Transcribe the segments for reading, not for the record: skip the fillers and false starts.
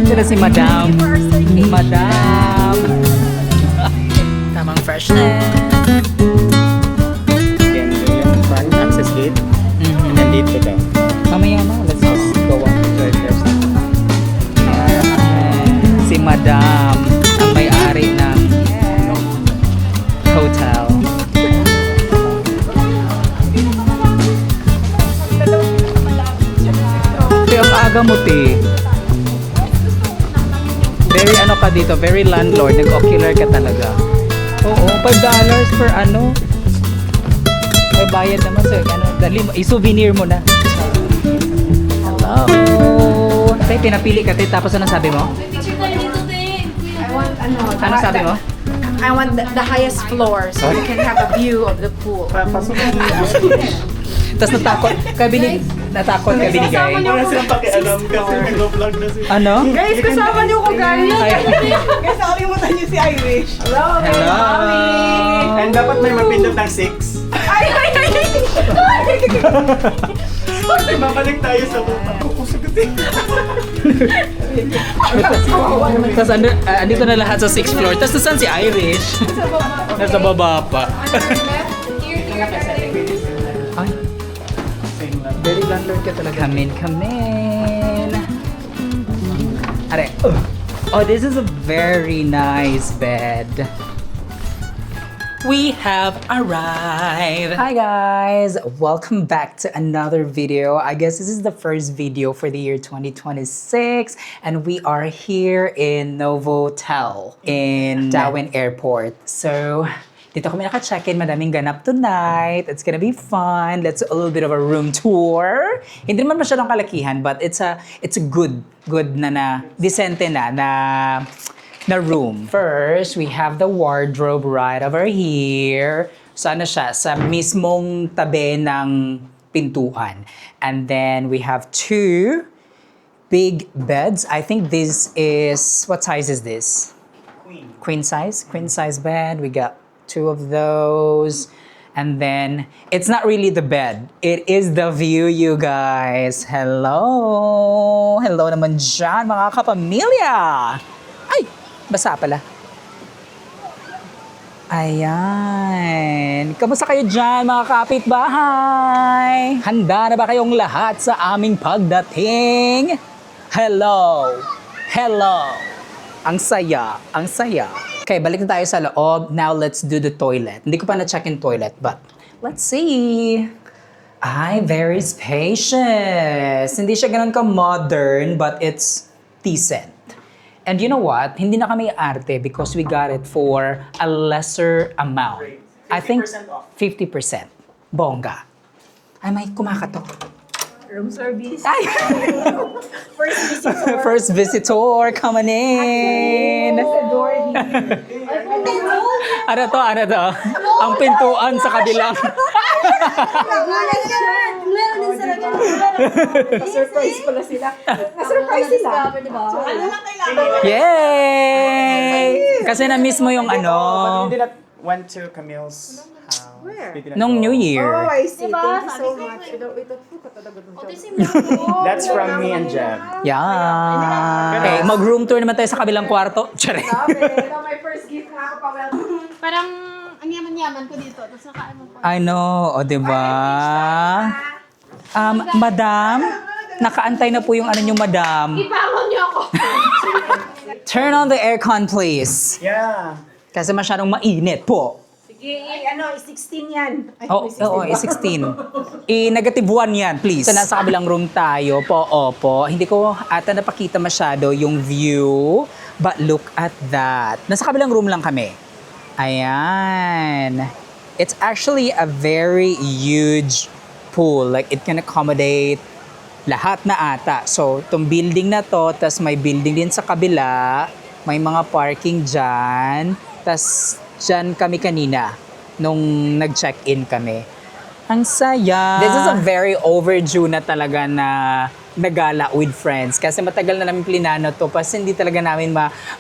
Ito na si Madam. Madam. Tamang freshness. Then yung front access gate. And dito daw. Mamaya na, let's just go on. Si Madam, ang may-ari ng hotel. Kaya ang aga mo, te. Very ano ka dito, very landlord, nag-ocular ka talaga. Oo, $5 per ano. May bayad naman sa ano, dali mo, i-souvenir mo na. Hello. Tay, pinapili ka, tay, tapos ano sabi mo? I want Ano sabi mo? I want the highest floor so you can have a view of the pool. Pasok Tapos natakot ka binigay. Wala silang pakialam kasi nag-vlog na sila. Ano? Guys, kasama niyo ko guys! Guys, nakalimutan niyo si Irish. Hello, Hello. And dapat may mapindot ng 6. Babalik tayo sa baba. Kukusagutin. Tapos andito na lahat sa 6th floor. Tapos nasan si Irish? Nasa baba pa. Ay. Very landlord ka talaga. Come in. Are. Oh, this is a very nice bed. We have arrived. Hi guys, welcome back to another video. I guess this is the first video for the year 2026 and we are here in Novotel in Darwin Airport. So, dito kami naka-check-in, madaming ganap tonight. It's gonna be fun. Let's do a little bit of a room tour. Hindi naman masyadong kalakihan, but it's a good na decente na room. First, we have the wardrobe right over here. So ano siya, sa mismong tabi ng pintuan. And then we have two big beds. I think this is, what size is this? Queen size? Queen size bed. We got two of those. And then, it's not really the bed. It is the view, you guys. Hello! Hello naman dyan, mga kapamilya! Ay! Basa pala. Ayan. Kamusta kayo dyan, mga kapitbahay? Handa na ba kayong lahat sa aming pagdating? Hello! Hello! Ang saya, ang saya. Okay, balik na tayo sa loob. Now, let's do the toilet. Hindi ko pa na-check in toilet, but let's see. Ay, very spacious. Hindi siya ganun ka-modern, but it's decent. And you know what? Hindi na kami arte because we got it for a lesser amount. I think 50% off. 50%. Bongga. Ay, may kumakatok. Room service. Ay! First visitor. First visitor coming in. There's a door here. Ano to? Ano to? Ang pintuan sa kabilang. Surprise pala sila. Na-surprise sila. Ano lang kailangan? Yay! Kasi na-miss mo yung But ano, we did not went to Camille's house. Where? We didn't nung go. New Year. Oh, I see. Diba? Thank you so Sabi ko much. That's from me and Jeb. Yeah. Okay, mag-room tour naman tayo sa kabilang kwarto. Tsare. Ito, my first gift na ako pa-welcome. Parang ang yaman-yaman ko dito. Tapos nakain mo po. I know, o diba? Madam, nakaantay na po yung ano nyo, madam. Ibangon niyo ako. Turn on the aircon, please. Yeah. Kasi masyadong mainit po. Ay, 16 yan. Ay, Oo, oh, 16. I-negative 1 yan, please. So, nasa kabilang room tayo po, opo. Hindi ko ata napakita masyado yung view, but look at that. Nasa kabilang room lang kami. Ayan. It's actually a very huge pool. Like, it can accommodate lahat na ata. So, itong building na to, tas may building din sa kabila, may mga parking dyan, tas dyan kami kanina nung nag-check-in kami. Ang saya. This is a very overdue na talaga na na gala with friends. Kasi matagal na namin plinano to, kasi hindi talaga namin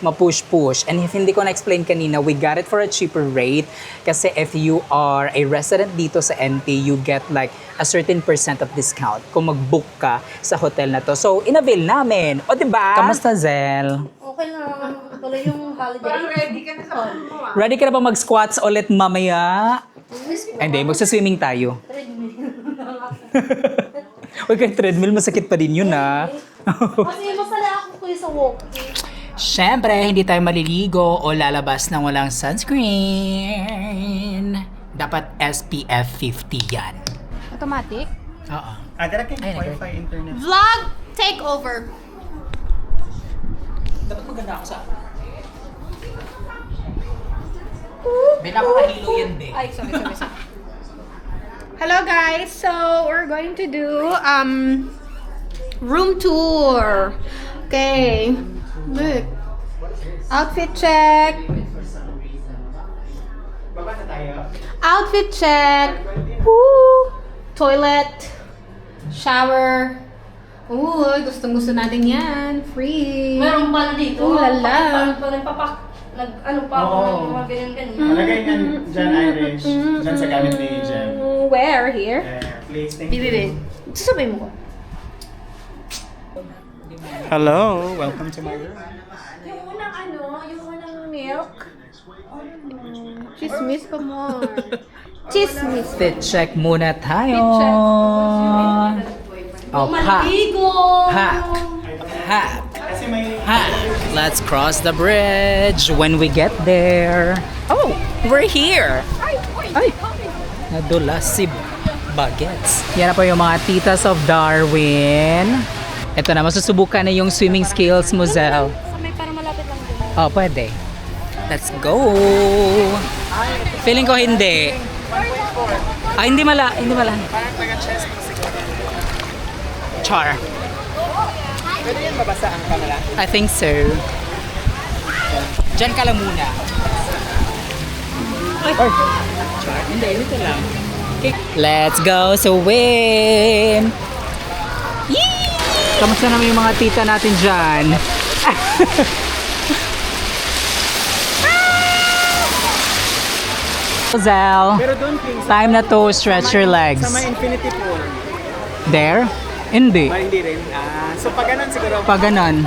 ma-push-push. And if hindi ko na-explain kanina, we got it for a cheaper rate. Kasi if you are a resident dito sa NP, you get like a certain % of discount kung mag-book ka sa hotel na to. So, in-avail namin. O, diba? Kamusta, Zel? Okay lang. Tuloy yung holiday. Parang ready ka na sa mo ah. Ready ka na ba mag-squats ulit mamaya? Hindi, magsa-swimming tayo. Huwag kang treadmill, masakit pa din yun ah. Kasi masala ako kuya sa walking. Siyempre, hindi tayo maliligo o lalabas ng walang sunscreen. Dapat SPF 50 yan. Automatic? Oo. Agad kang Ay, wifi internet. Vlog takeover. Dapat maganda ako sa... May napakahilo yan, be. Ay, sorry. Hello guys, so we're going to do room tour. Okay, look. Outfit check. Baba na tayo. Outfit check. Woo! Toilet. Shower. Uy, gustong-gusto natin yan. Free. Meron pa na dito. Ooh, lala. Ano pa ako Oo. ng mga ganyan-ganyan. Malagay niyan dyan, Irish. Dyan sa gamit ni Jem. Where? Here? Please, thank you. Bibi. Sasabay mo ko. Hello, welcome to my room. Yung unang milk. Chismis pa more. Chismis. Fit check muna tayo. Fit check. Oh, pack. Maligo! Pack. Pack. Kasi may... Ha! Let's cross the bridge when we get there. Oh, we're here! Ay! Nadulas si Bagets. Yan na po yung mga titas of Darwin. Ito na, masusubukan na yung swimming skills mo, Zel. Sa may parang malapit lang din. Oh, pwede. Let's go! Feeling ko hindi. Hindi mala. Parang taga-chest mo siguro. Char. Pwede yan mabasa ang camera? I think so. Diyan ka lang muna. Char. Hindi, dito lang. Okay. Let's go swim! Yee! Kamusta naman yung mga tita natin dyan? Zel, Pero doon, King, time na to stretch your legs. sa may infinity pool. There? Hindi. Ba, hindi rin. So pag ganun siguro. Pag ganon.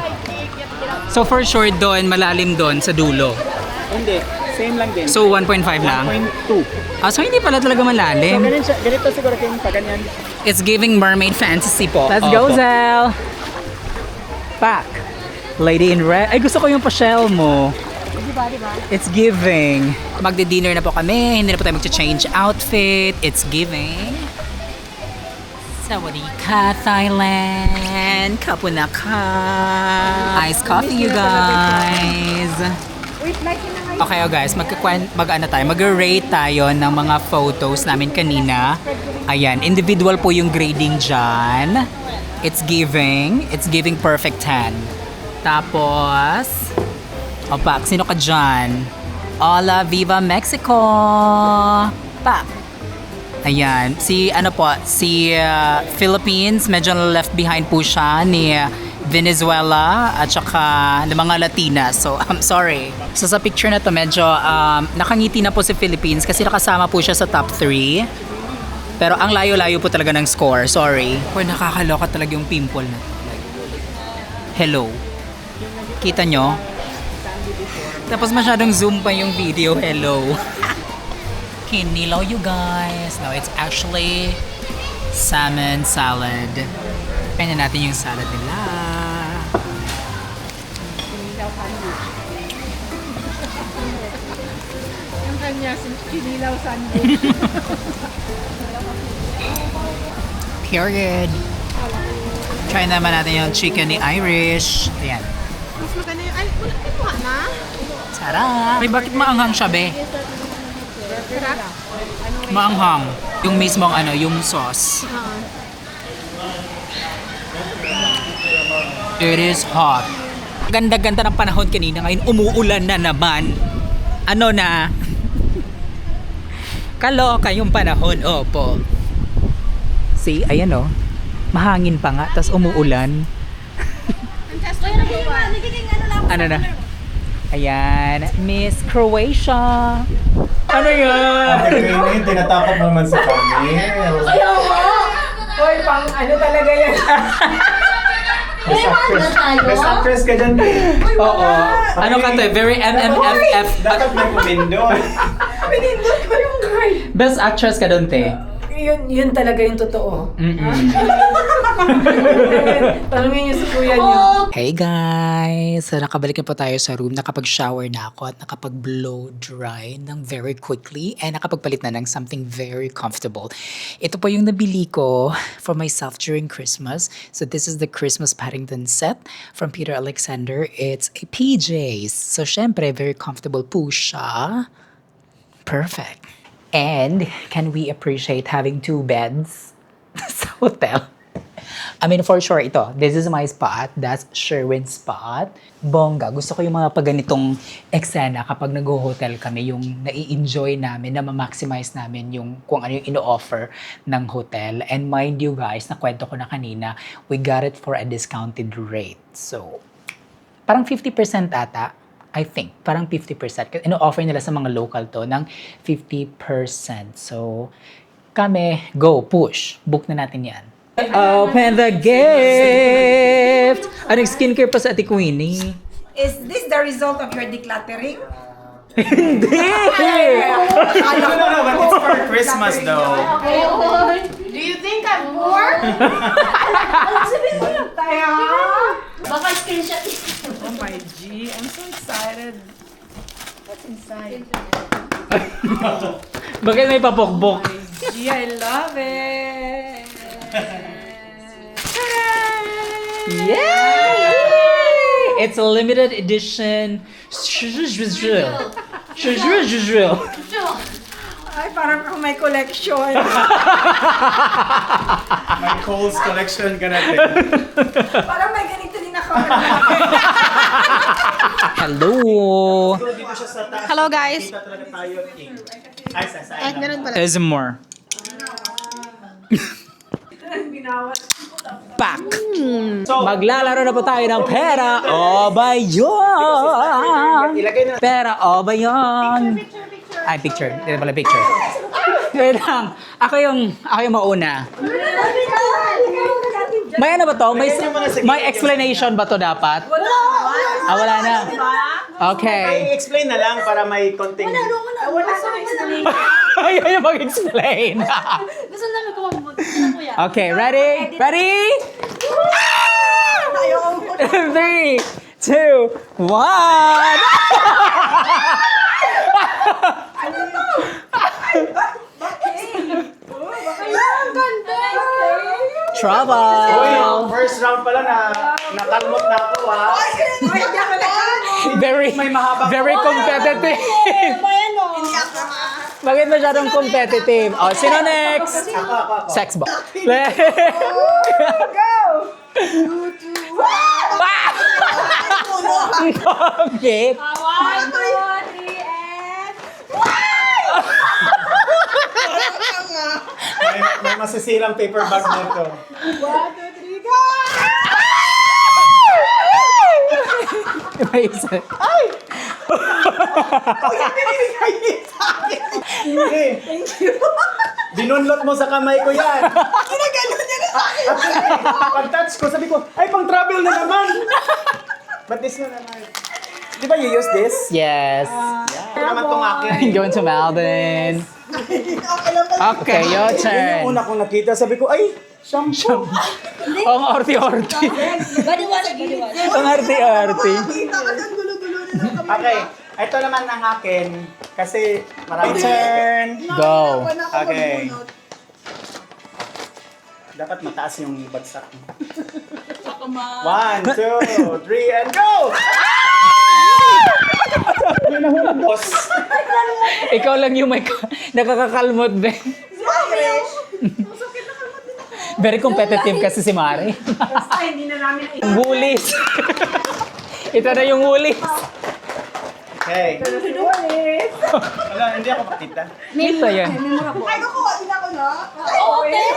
So for sure doon, malalim doon sa dulo. Hindi. Same lang din. So 1.5 lang? 1.2. So hindi pala talaga So malalim. ganun siya. Ganito siguro King, pag ganyan. It's giving mermaid fantasy po. Let's Opo. go, Zel! Back. Lady in red. Ay, gusto ko yung pa-shell mo. Diba? It's giving. Magdi-dinner na po kami. Hindi na po tayo mag-change outfit. It's giving. Sawadee ka, Thailand. Kapuna ka. Iced coffee, you guys. Okay, guys, mag-rate tayo ng mga photos namin kanina. Ayan, individual po yung grading dyan. It's giving perfect 10. Tapos, opak, sino ka dyan? Hola, Viva Mexico! Pa! Ayan, si Philippines, medyo left behind po siya ni Venezuela at saka ng mga Latinas. So, I'm sorry. So, sa picture na to, medyo nakangiti na po si Philippines kasi nakasama po siya sa top 3. Pero ang layo-layo po talaga ng score. Sorry. Uy, nakakaloka talaga yung pimple na. Hello. Kita nyo? Tapos masyadong zoom pa yung video. Hello. Kinilaw you guys. No, it's actually salmon salad. Kaya natin yung salad nila. Yung kanya, kinilaw sandwich. Period. Try naman natin yung chicken ni Irish. Ayan. Mas maganda yung... Ay, wala kinuha na? Sarap! Ay, bakit maanghang siya, be? Sarap? Maanghang. Yung mismong yung sauce. It is hot. Ganda-ganda ng panahon kanina. Ngayon, umuulan na naman. Ano na? Kaloka yung panahon. Opo. See, ayan oh. Mahangin pa nga, tas umuulan. Ano na? Ayan, Miss Croatia. Ano yan? Hindi, tinatakot naman sa kami. Hoy, pang ano talaga yan? Best actress ka dyan, eh. Oo. Ano ka to? Very MMFF. Dapat may pumindon. Pinindot ko yung girl. Best actress ka doon, te. Yun talaga yung totoo. Tanungin niyo sa kuya niyo. Hey guys! So nakabalik na po tayo sa room. Nakapag-shower na ako at nakapag-blow dry ng very quickly and nakapagpalit na ng something very comfortable. Ito po yung nabili ko for myself during Christmas. So this is the Christmas Paddington set from Peter Alexander. It's a PJs. So syempre, very comfortable po siya. Perfect. And can we appreciate having 2 beds sa hotel? I mean, for sure, ito. This is my spot. That's Sherwin's spot. Bongga. Gusto ko yung mga paganitong eksena kapag nag-hotel kami, yung nai-enjoy namin, na ma-maximize namin yung kung ano yung ino-offer ng hotel. And mind you guys, nakwento ko na kanina, we got it for a discounted rate. So, parang 50% ata. I think, parang 50%. Kasi ino-offer nila sa mga local to ng 50%. So, kami, go, push. Book na natin yan. Open the gift! Anong skincare pa sa Ate Queenie? Is this the result of your decluttering? Hindi! No, but it's for Christmas though. Do you think I'm bored? Sabihin mo lang tayo. Baka screenshot. Oh my G, I'm so excited. What's inside? Bakit may papokbok? G, I love it. Yay! It's a limited edition. Ay, parang kung may collection. My Kohl's collection ka natin. Parang may ganito din ako. Hello! Dito siya sa taas. Hello, guys. Dito talaga tayo, King. Ay, sa Ay, ganun pala. There's more. Back! So, Maglalaro na po tayo ng pera o ba yun? ilagay na Pera o ba yun? Ay, picture. Hindi pala picture. Wait lang. Ako yung mauna. May ano ba to? May explanation ba to dapat? Wala na. Okay. i-explain na lang para may konting... Wala sa explanation. Ayaw yung mag-explain. Gusto namin kumambot. Ano kuya? Okay, ready? Ready? 3, 2, 1. Trouble. Uy, first round pala nakalmot na ako, ha? Very competitive. Bakit masyadong competitive? Oh, sino next? Ako. Sex bomb. Okay. 1, 2, 3, and... May masisirang paper bag nito. 1, 2, 3, go! May isa. Hindi. Binunlot mo sa kamay ko yan. Ginaganon niya na sa akin. Pag-touch ko, sabi ko, ay, pang-travel na naman. But this one naman. Di ba you use this? Yes. Ito naman tong akin. I'm going to Malden. Okay, your Yun turn. yung una kong nakita, sabi ko, ay, shampoo. Ang orti-orti. Body wash, body wash. Ang arti-arti. Okay, ito naman ang akin. Kasi marami. Turn. Go. Okay. Dapat mataas yung bagsak mo. 1, 2, 3, and go! Boss. Ikaw lang yung may nakakakalmot, be. Very competitive kasi si Mare. Basta hindi na namin Woolies. Ito na yung woolies. Okay. Ulit. Wala, hindi ako makita. Ito yan. Ay, kukuha din ako, no? Ay, okay.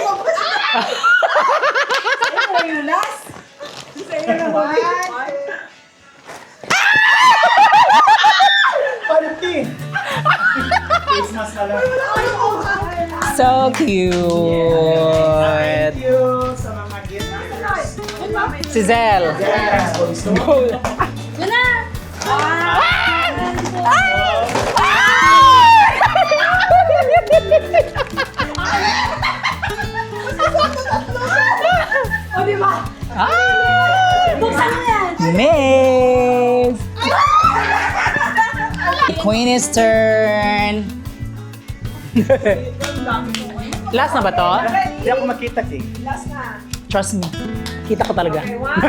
So cute. Thank you sa mga gifters. Si Zel. Go. Yun na! O, di ba? Buksan mo yan! Miss. Queen's turn. Last na ba to? Hindi ako makita, King. Last na. Trust me. Kita ko talaga. Okay, one.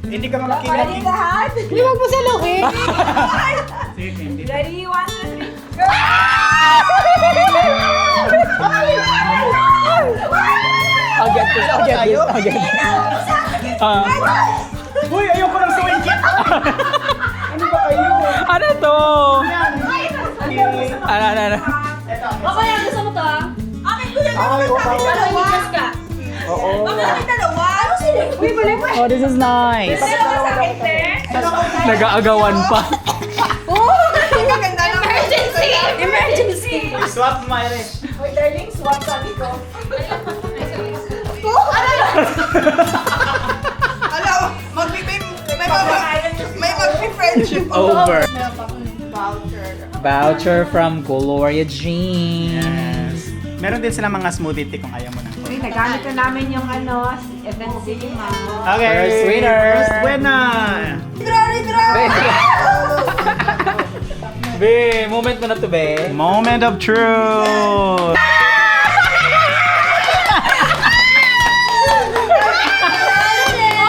Hindi ka makita, Ready King. lahat? Hindi mo sa lokin. Ready, 1, 2, 3. Go! I'll get this. I'll get this. I'll get this. Uy, ayoko ng sewing kit. Ano ba kayo? Ano to? Yan. Ano? Mamaya, gusto mo to ah? Akin ko yan. Ay, oh, Mamimigas ka. Oo. Akin dalawa. Ano sila? Uy, mali pa. Oh, this is nice. Dalawa sa akin, te. Nag-aagawan pa. Oh, maganda naman. Emergency! Emergency! Swap mo, Irish. Uy, darling, swap sabi ko. Alam, may magpi-friendship. Over. Voucher. Voucher from Gloria Jeans. Meron din sila mga smoothie tea kung ayaw mo ng Uy, nagamit na namin yung ano, event cinema. Okay. First winner. First winner. Be, moment mo na to, be. Moment of truth. Oh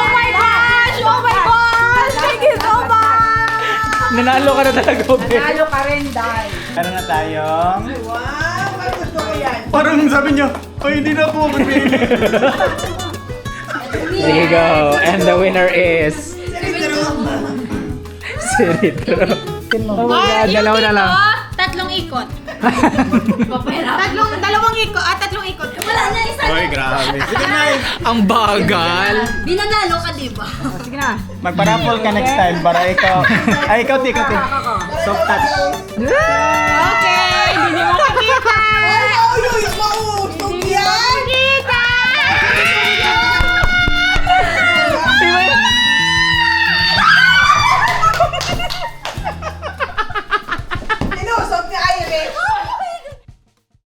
my gosh! Oh my gosh! Thank you so much! Nanalo ka na talaga, be. Nanalo ka rin, Dai. Meron na tayong... Wow, ay gusto ko yan. Parang sabi niyo, ay hindi na po ako There you go. And the winner is... Si Ritro. Oh my God, dalawa na lang. Tatlong ikot. Dalawang ikot. Tatlong ikot. Wala na, isa Uy, na. grabe. Sige na. Ang bagal. Binanalo ka, diba? Sige na. Magparapol ka next time para ikaw... Ay, ikaw, ikaw. Soft touch. Yay!